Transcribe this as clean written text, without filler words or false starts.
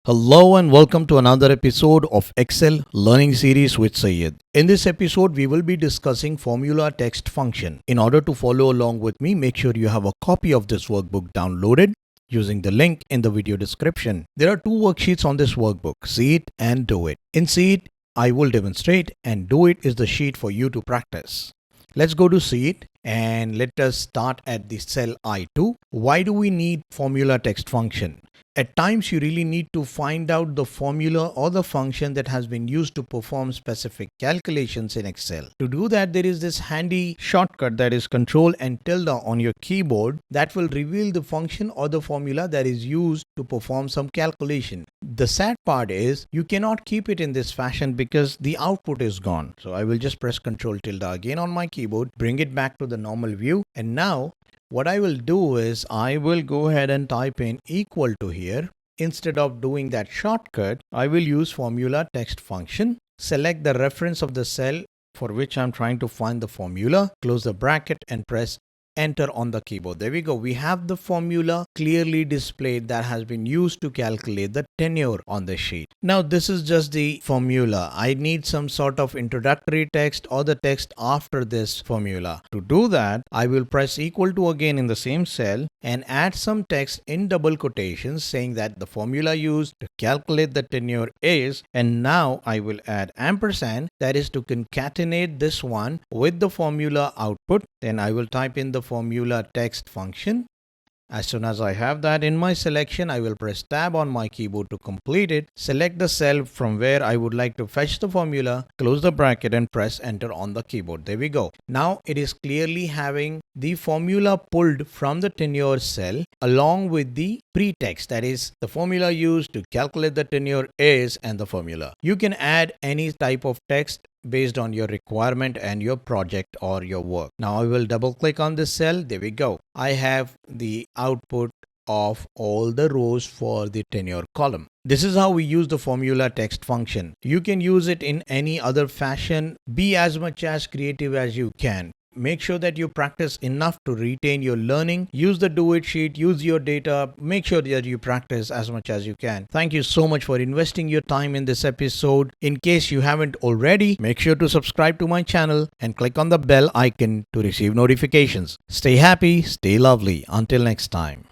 Hello and welcome to another episode of Excel Learning Series with Syed. In this episode, we will be discussing FormulaText Function. In order to follow along with me, make sure you have a copy of this workbook downloaded using the link in the video description. There are two worksheets on this workbook, See It and Do It. In See It, I will demonstrate, and Do It is the sheet for you to practice. Let's go to See It and let us start at the cell I2. Why do we need FormulaText Function? At times, you really need to find out the formula or the function that has been used to perform specific calculations in Excel. To do that, there is this handy shortcut that is Control and tilde on your keyboard that will reveal the function or the formula that is used to perform some calculation. The sad part is you cannot keep it in this fashion because the output is gone. So I will just press Control tilde again on my keyboard, bring it back to the normal view, and now what I will do is I will go ahead and type in equal to here. Instead of doing that shortcut, I will use FormulaText Function. Select the reference of the cell for which I'm trying to find the formula. Close the bracket and press Enter on the keyboard. There we go. We have the formula clearly displayed that has been used to calculate the tenure on the sheet. Now this is just the formula. I need some sort of introductory text or the text after this formula. To do that, I will press equal to again in the same cell and add some text in double quotations saying that the formula used to calculate the tenure is, and now I will add ampersand, that is to concatenate this one with the formula output. Then I will type in the FormulaText function. As soon as I have that in my selection, I will press tab on my keyboard to complete it. Select the cell from where I would like to fetch the formula, close the bracket and press enter on the keyboard. There we go. Now it is clearly having the formula pulled from the tenure cell along with the pretext, that is the formula used to calculate the tenure is and the formula. You can add any type of text based on your requirement and your project or your work. Now I will double click on this cell. There we go. I have the output of all the rows for the tenure column. This is how we use the FormulaText function. You can use it in any other fashion. Be as much as creative as you can. Make sure that you practice enough to retain your learning. Use the do it sheet, use your data. Make sure that you practice as much as you can. Thank you so much for investing your time in this episode. In case you haven't already, make sure to subscribe to my channel and click on the bell icon to receive notifications. Stay happy, stay lovely. Until next time.